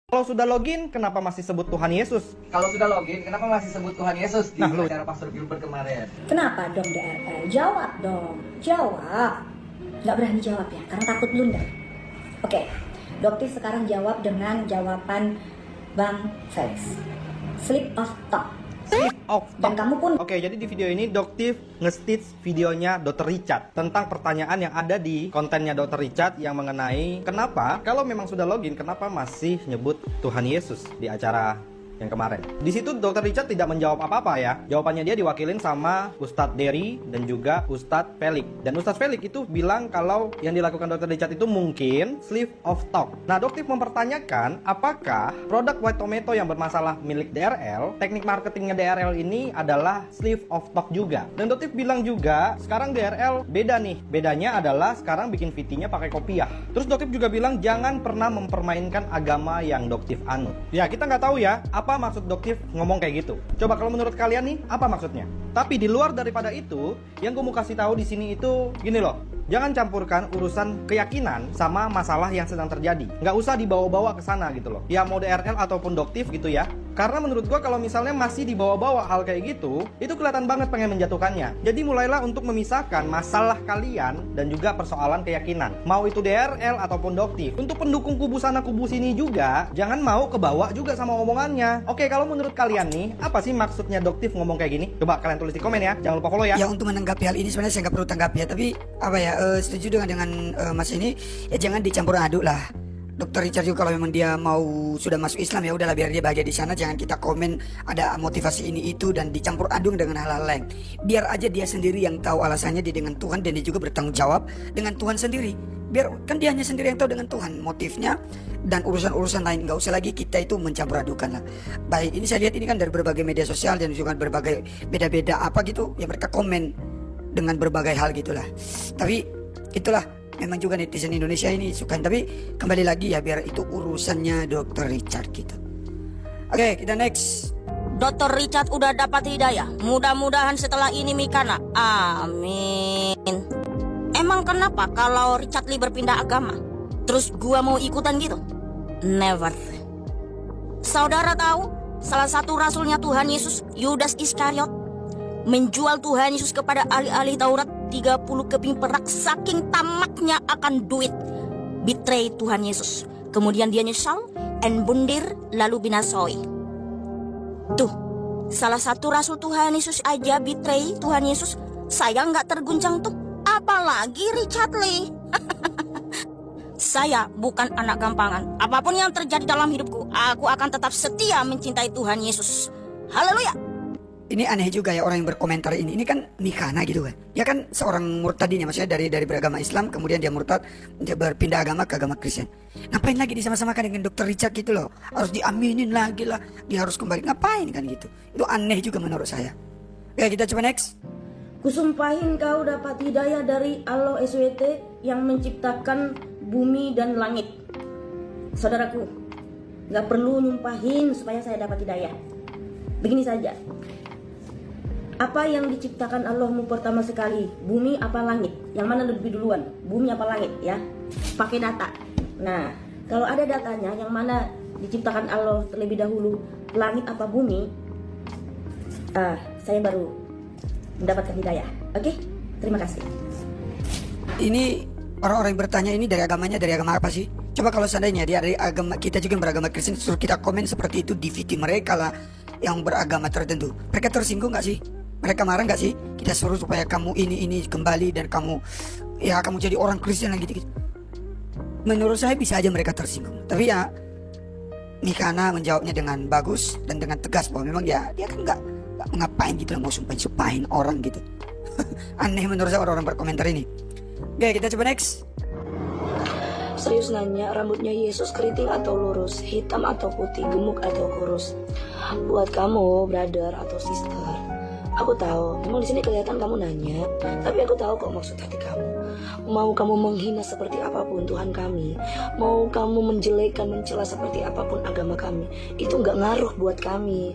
Kalau sudah login, kenapa masih sebut Tuhan Yesus? Kalau sudah login, kenapa masih sebut Tuhan Yesus di acara Pastor Gilbert kemarin? Kenapa dong DRL? Jawab dong, jawab. Nggak berani jawab ya, karena takut blunder. Oke, Doktif sekarang jawab dengan jawaban Bang Felix. Slip of tongue. Slip of tongue. Dan kamu pun. Oke, jadi di video ini Doktif nge-stitch videonya Dr. Richard tentang pertanyaan yang ada di kontennya Dr. Richard yang mengenai kenapa kalau memang sudah login, kenapa masih nyebut Tuhan Yesus di acara yang kemarin. Di situ Dr. Richard tidak menjawab apa-apa ya. Jawabannya dia diwakilin sama Ustadz Derry dan juga Ustadz Felix. Dan Ustadz Felix itu bilang kalau yang dilakukan Dr. Richard itu mungkin slip of tongue. Nah, Doktif mempertanyakan apakah produk White Tomato yang bermasalah milik DRL, teknik marketingnya DRL ini adalah slip of tongue juga. Dan Doktif bilang juga sekarang DRL beda nih. Bedanya adalah sekarang bikin VT-nya pakai kopiah. Terus Doktif juga bilang jangan pernah mempermainkan agama yang Doktif anut. Ya, kita nggak tahu ya apa maksud Doktif ngomong kayak gitu. Coba kalau menurut kalian nih, apa maksudnya? Tapi di luar daripada itu, yang gue mau kasih tahu di sini itu gini loh. Jangan campurkan urusan keyakinan sama masalah yang sedang terjadi. Nggak usah dibawa-bawa ke sana gitu loh. Ya mau DRL ataupun Doktif gitu ya. Karena menurut gue kalau misalnya masih dibawa-bawa hal kayak gitu, itu kelihatan banget pengen menjatuhkannya. Jadi mulailah untuk memisahkan masalah kalian dan juga persoalan keyakinan. Mau itu DRL ataupun Doktif. Untuk pendukung kubu sana kubu sini juga, jangan mau kebawa juga sama omongannya. Oke, kalau menurut kalian nih, apa sih maksudnya Doktif ngomong kayak gini? Coba kalian tulis di komen ya. Jangan lupa follow ya. Ya untuk menanggapi hal ini sebenarnya saya nggak perlu tanggapi ya. Tapi apa ya, setuju dengan Mas ini. Ya jangan dicampur aduk lah. Dr. Richard juga kalau memang dia mau sudah masuk Islam ya udahlah biar dia bahagia di sana, jangan kita komen ada motivasi ini itu dan dicampur aduk dengan hal-hal lain. Biar aja dia sendiri yang tahu alasannya dia dengan Tuhan dan dia juga bertanggung jawab dengan Tuhan sendiri. Biar kan dia hanya sendiri yang tahu dengan Tuhan motifnya dan urusan-urusan lain, nggak usah lagi kita itu mencampur adukan lah. Baik, ini saya lihat ini kan dari berbagai media sosial dan juga berbagai beda-beda apa gitu ya mereka komen dengan berbagai hal gitulah. Tapi itulah memang juga netizen Indonesia ini suka. Tapi kembali lagi ya biar itu urusannya Dr. Richard gitu. Oke, kita next. Dr. Richard udah dapat hidayah. Mudah-mudahan setelah ini Mikana. Amin. Emang kenapa kalau Richard Lee berpindah agama, terus gua mau ikutan gitu? Never. Saudara tahu salah satu rasulnya Tuhan Yesus, Yudas Iskariot, menjual Tuhan Yesus kepada ahli-ahli Taurat 30 keping perak saking tamaknya akan duit. Betray Tuhan Yesus. Kemudian dia nyesal and bundir lalu binasoi. Tuh, salah satu rasul Tuhan Yesus aja betray Tuhan Yesus. Saya nggak terguncang tuh. Apalagi Richard Lee. Saya bukan anak gampangan. Apapun yang terjadi dalam hidupku, aku akan tetap setia mencintai Tuhan Yesus. Haleluya. Ini aneh juga ya orang yang berkomentar ini. Ini kan Mikana gitu kan. Dia kan seorang murtadinya, maksudnya dari beragama Islam kemudian dia murtad, dia berpindah agama ke agama Kristen. Ngapain lagi disama-samakan dengan Dr. Richard gitu loh? Harus diaminin lagi lah. Dia harus kembali. Ngapain kan gitu? Itu aneh juga menurut saya. Oke, kita coba next. Kusumpahin kau dapat hidayah dari Allah SWT yang menciptakan bumi dan langit. Saudaraku, gak perlu nyumpahin supaya saya dapat hidayah. Begini saja. Apa yang diciptakan Allahmu pertama sekali? Bumi apa langit? Yang mana lebih duluan? Bumi apa langit ya? Pakai data. Nah, kalau ada datanya yang mana diciptakan Allah terlebih dahulu, langit apa bumi? Saya baru mendapatkan hidayah. Oke? Terima kasih. Ini orang-orang yang bertanya ini dari agamanya dari agama apa sih? Coba kalau seandainya dia dari agama kita juga yang beragama Kristen, suruh kita komen seperti itu di VT mereka lah yang beragama tertentu. Mereka tersinggung gak sih? Mereka marah gak sih? Kita suruh supaya kamu ini kembali dan kamu jadi orang Kristen lagi gitu. Menurut saya bisa aja mereka tersinggung. Tapi ya Mikana menjawabnya dengan bagus dan dengan tegas bahwa memang dia kan gak ngapain gitu lah, mau sumpahin orang gitu. Aneh menurut saya orang-orang berkomentar ini. Oke, kita coba next. Serius nanya, rambutnya Yesus keriting atau lurus, hitam atau putih, gemuk atau kurus? Buat kamu, brother atau sister, aku tahu, memang di sini kelihatan kamu nanya, tapi aku tahu kok maksud hati kamu. Mau kamu menghina seperti apapun Tuhan kami, mau kamu menjelekkan, mencela seperti apapun agama kami, itu gak ngaruh buat kami.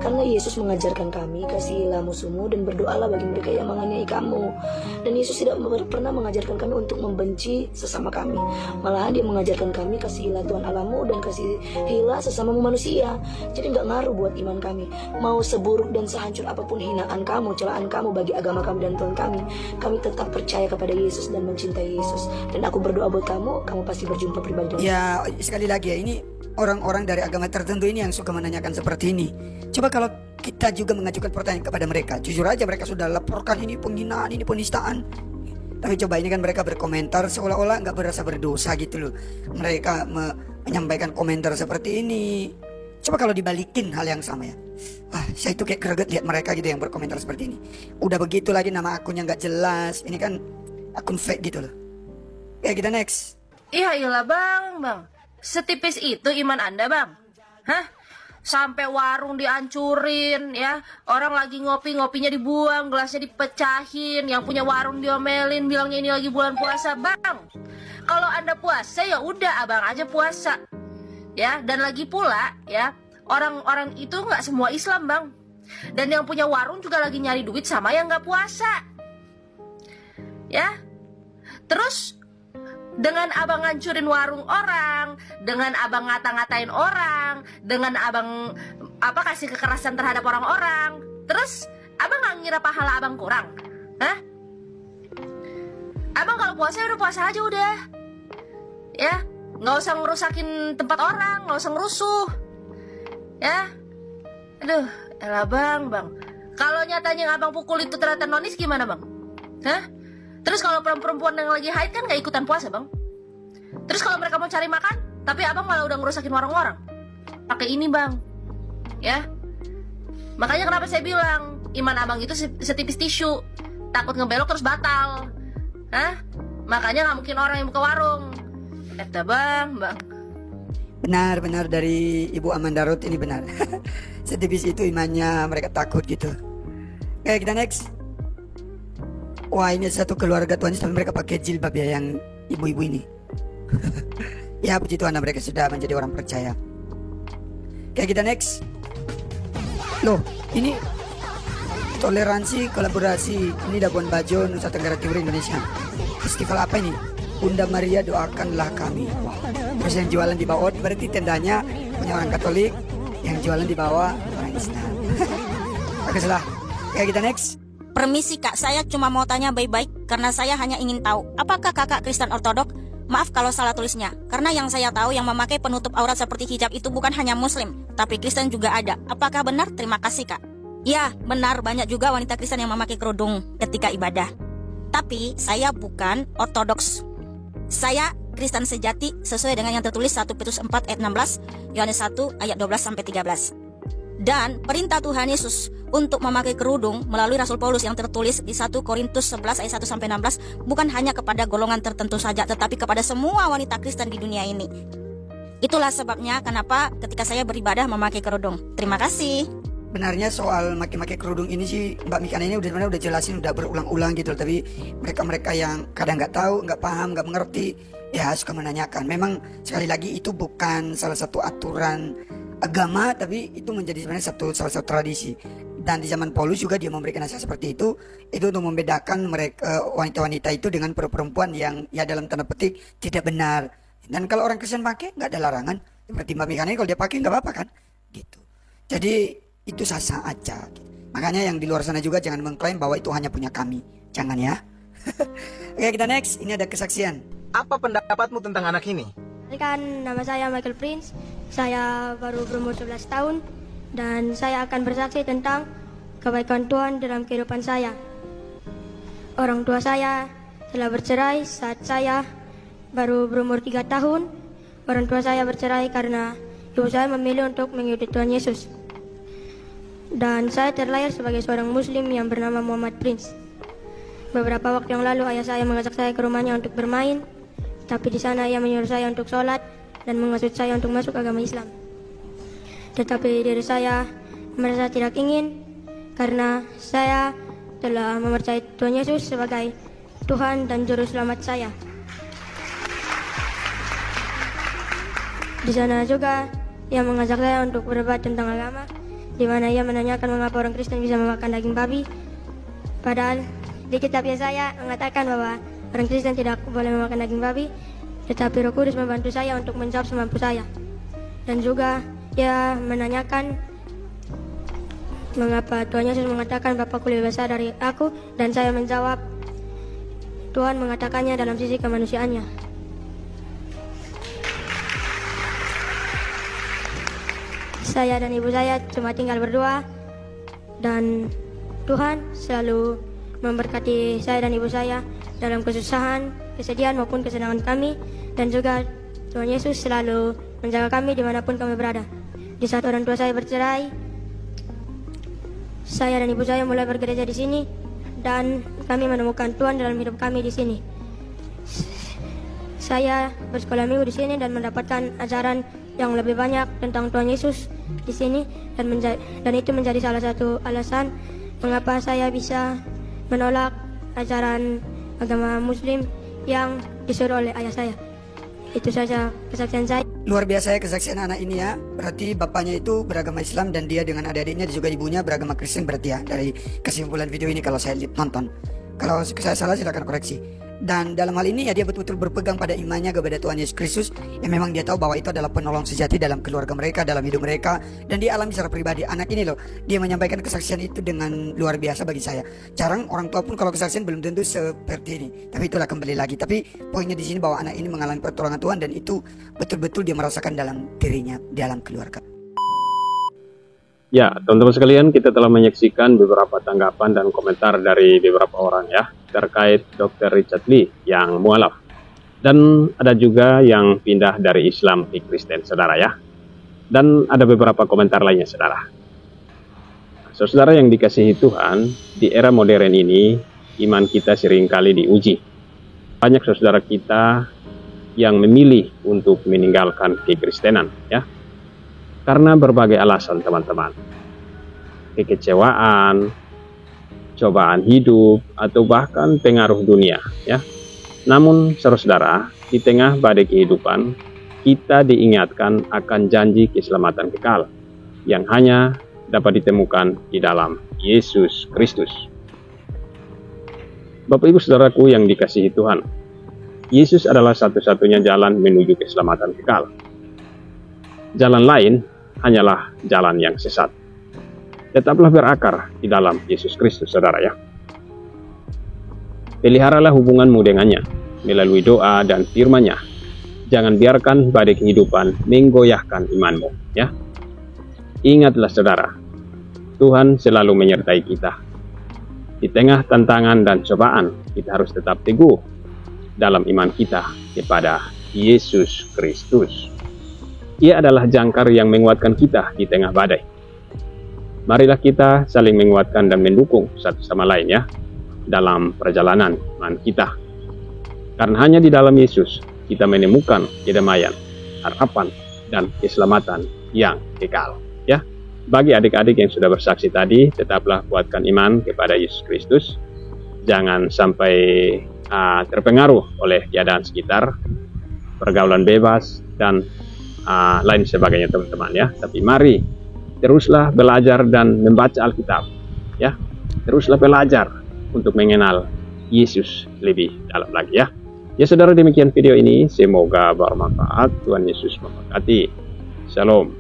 Karena Yesus mengajarkan kami, kasihilah musuhmu dan berdoalah bagi mereka yang menganiaya kamu. Dan Yesus tidak pernah mengajarkan kami untuk membenci sesama kami. Malahan dia mengajarkan kami, kasihilah Tuhan Allahmu dan kasihilah sesamamu manusia. Jadi gak ngaruh buat iman kami. Mau seburuk dan sehancur apapun hinaan kamu, celaan kamu bagi agama kami dan Tuhan kami tetap percaya kepada Yesus dan mencintai Yesus. Dan aku berdoa buat kamu pasti berjumpa pribadi dengan Ya sekali lagi ya, ini orang-orang dari agama tertentu ini yang suka menanyakan seperti ini. Coba kalau kita juga mengajukan pertanyaan kepada mereka, jujur aja mereka sudah laporkan ini penghinaan, ini penistaan. Tapi coba ini kan mereka berkomentar seolah-olah nggak berasa berdosa gitu loh. Mereka menyampaikan komentar seperti ini. Coba kalau dibalikin hal yang sama ya. Saya tuh kayak greget lihat mereka gitu yang berkomentar seperti ini. Udah begitu lagi nama akunnya nggak jelas. Ini kan akun fake gitu loh. Ya kita next. Iya iyalah bang. Setipis itu iman Anda bang? Hah? Sampai warung dihancurin ya. Orang lagi ngopinya dibuang, gelasnya dipecahin, yang punya warung diomelin, bilangnya ini lagi bulan puasa. Bang, kalau Anda puasa ya udah abang aja puasa. Ya, dan lagi pula ya, orang-orang itu nggak semua Islam bang. Dan yang punya warung juga lagi nyari duit sama yang nggak puasa. Ya, terus dengan abang ngancurin warung orang, dengan abang ngata-ngatain orang, dengan abang kasih kekerasan terhadap orang-orang, terus abang nggak ngira pahala abang kurang, hah? Abang kalau puasa udah puasa aja udah, ya, nggak usah ngerusakin tempat orang, nggak usah ngerusuh, ya. Aduh, elah bang. Kalau nyatanya abang pukul itu ternyata nonis gimana bang? Hah? Terus kalau perempuan yang lagi haid kan gak ikutan puasa bang. Terus kalau mereka mau cari makan, tapi abang malah udah ngerusakin warung orang. Pakai ini bang, ya. Makanya kenapa saya bilang iman abang itu setipis tisu, takut ngebelok terus batal. Hah? Makanya gak mungkin orang yang buka warung. Eta bang. Benar dari Ibu Amanda Ruth ini benar. Setipis itu imannya, mereka takut gitu. Oke kita next. Wah ini satu keluarga Tuhan tapi mereka pakai jilbab ya, yang ibu-ibu ini. Ya puji Tuhan mereka sudah menjadi orang percaya. Oke kita next. Loh ini toleransi kolaborasi ini Labuan Bajo Nusa Tenggara Timur Indonesia. Festival apa ini? Bunda Maria doakanlah kami. Terus yang jualan di bawah berarti tendanya punya orang Katolik, yang jualan di bawah orang Islam. Oke salah. Oke kita next. Permisi kak, saya cuma mau tanya baik-baik karena saya hanya ingin tahu apakah kakak Kristen Ortodok? Maaf kalau salah tulisnya, karena yang saya tahu yang memakai penutup aurat seperti hijab itu bukan hanya Muslim, tapi Kristen juga ada. Apakah benar? Terima kasih kak. Ya, benar, banyak juga wanita Kristen yang memakai kerudung ketika ibadah. Tapi saya bukan Ortodoks. Saya Kristen sejati sesuai dengan yang tertulis 1 Petrus 4 ayat 16, Yohanes 1 ayat 12-13. Dan perintah Tuhan Yesus untuk memakai kerudung melalui Rasul Paulus yang tertulis di 1 Korintus 11 ayat 1-16 bukan hanya kepada golongan tertentu saja, tetapi kepada semua wanita Kristen di dunia ini. Itulah sebabnya kenapa ketika saya beribadah memakai kerudung. Terima kasih. Benarnya soal maki-maki kerudung ini sih Mbak Mikana ini udah jelasin, udah berulang-ulang gitu. Tapi mereka yang kadang nggak tahu, nggak paham, nggak mengerti, ya suka menanyakan. Memang sekali lagi itu bukan salah satu aturan agama, tapi itu menjadi sebenarnya salah satu tradisi. Dan di zaman Paulus juga dia memberikan nasihat seperti itu untuk membedakan mereka wanita-wanita itu dengan perempuan yang ya dalam tanda petik tidak benar. Dan kalau orang Kristen pakai nggak ada larangan, seperti Mbak Mikana kalau dia pakai nggak apa-apa kan, gitu. Jadi itu sah-sah aja. Makanya yang di luar sana juga jangan mengklaim bahwa itu hanya punya kami, jangan ya. Oke kita next, ini ada kesaksian. Apa pendapatmu tentang anak ini? Kan nama saya Michael Prince, saya baru berumur 11 tahun dan saya akan bersaksi tentang kebaikan Tuhan dalam kehidupan saya. Orang tua saya telah bercerai saat saya baru berumur 3 tahun. Orang tua saya bercerai karena ibu saya memilih untuk mengikuti Tuhan Yesus. Dan saya terlahir sebagai seorang Muslim yang bernama Muhammad Prince. Beberapa waktu yang lalu ayah saya mengajak saya ke rumahnya untuk bermain. Tapi di sana ia menyuruh saya untuk sholat dan menghasut saya untuk masuk agama Islam. Tetapi diri saya merasa tidak ingin karena saya telah mempercayai Tuhan Yesus sebagai Tuhan dan Juru Selamat saya. Di sana juga ia mengajak saya untuk berdebat tentang agama, di mana ia menanyakan mengapa orang Kristen bisa memakan daging babi. Padahal di kitab Yesaya mengatakan bahwa orang Kristen tidak boleh memakan daging babi, tetapi Roh Kudus membantu saya untuk menjawab semampu saya. Dan juga ia menanyakan mengapa Tuhan Yesus mengatakan Bapakku lebih besar dari aku, dan saya menjawab Tuhan mengatakannya dalam sisi kemanusiaannya. Saya dan ibu saya cuma tinggal berdua, dan Tuhan selalu memberkati saya dan ibu saya dalam kesusahan, kesedihan maupun kesenangan kami. Dan juga Tuhan Yesus selalu menjaga kami dimanapun kami berada. Di saat orang tua saya bercerai, saya dan ibu saya mulai bergereja di sini, dan kami menemukan Tuhan dalam hidup kami di sini. Saya bersekolah minggu di sini dan mendapatkan ajaran yang lebih banyak tentang Tuhan Yesus di sini, dan itu menjadi salah satu alasan mengapa saya bisa menolak ajaran agama Muslim yang disuruh oleh ayah saya. Itu saja kesaksian saya. Luar biasa ya kesaksian anak ini ya. Berarti bapaknya itu beragama Islam dan dia dengan adik-adiknya dan juga ibunya beragama Kristen berarti ya. Dari kesimpulan video ini kalau saya nonton. Kalau saya salah silakan koreksi. Dan dalam hal ini ya dia betul-betul berpegang pada imannya kepada Tuhan Yesus Kristus, yang memang dia tahu bahwa itu adalah penolong sejati dalam keluarga mereka, dalam hidup mereka, dan dia alami secara pribadi. Anak ini loh, dia menyampaikan kesaksian itu dengan luar biasa bagi saya. Jarang orang tua pun kalau kesaksian belum tentu seperti ini. Tapi itulah kembali lagi. Tapi poinnya di sini bahwa anak ini mengalami pertolongan Tuhan dan itu betul-betul dia merasakan dalam dirinya, dalam keluarga. Ya, teman-teman sekalian, kita telah menyaksikan beberapa tanggapan dan komentar dari beberapa orang ya terkait Dr. Richard Lee yang mualaf. Dan ada juga yang pindah dari Islam ke Kristen, saudara ya. Dan ada beberapa komentar lainnya, saudara. Saudara yang dikasihi Tuhan, di era modern ini, iman kita seringkali diuji. Banyak saudara kita yang memilih untuk meninggalkan kekristenan ya. Karena berbagai alasan teman-teman, kekecewaan, cobaan hidup, atau bahkan pengaruh dunia ya. Namun saudara, di tengah badai kehidupan, kita diingatkan akan janji keselamatan kekal yang hanya dapat ditemukan di dalam Yesus Kristus. Bapak Ibu Saudaraku yang dikasihi Tuhan, Yesus adalah satu-satunya jalan menuju keselamatan kekal. Jalan lain hanyalah jalan yang sesat. Tetaplah berakar di dalam Yesus Kristus, saudara ya. Peliharalah hubunganmu dengannya melalui doa dan firman-Nya. Jangan biarkan badai kehidupan menggoyahkan imanmu, ya. Ingatlah saudara, Tuhan selalu menyertai kita. Di tengah tantangan dan cobaan, kita harus tetap teguh dalam iman kita kepada Yesus Kristus. Ia adalah jangkar yang menguatkan kita di tengah badai. Marilah kita saling menguatkan dan mendukung satu sama lain ya, dalam perjalanan iman kita. Karena hanya di dalam Yesus kita menemukan kedamaian, harapan, dan keselamatan yang kekal. Ya, bagi adik-adik yang sudah bersaksi tadi, tetaplah kuatkan iman kepada Yesus Kristus. Jangan sampai terpengaruh oleh keadaan sekitar, pergaulan bebas, dan lain sebagainya teman-teman ya. Tapi mari teruslah belajar dan membaca Alkitab ya. Teruslah belajar untuk mengenal Yesus lebih dalam lagi ya. Ya saudara, demikian video ini, semoga bermanfaat. Tuhan Yesus memberkati. Shalom.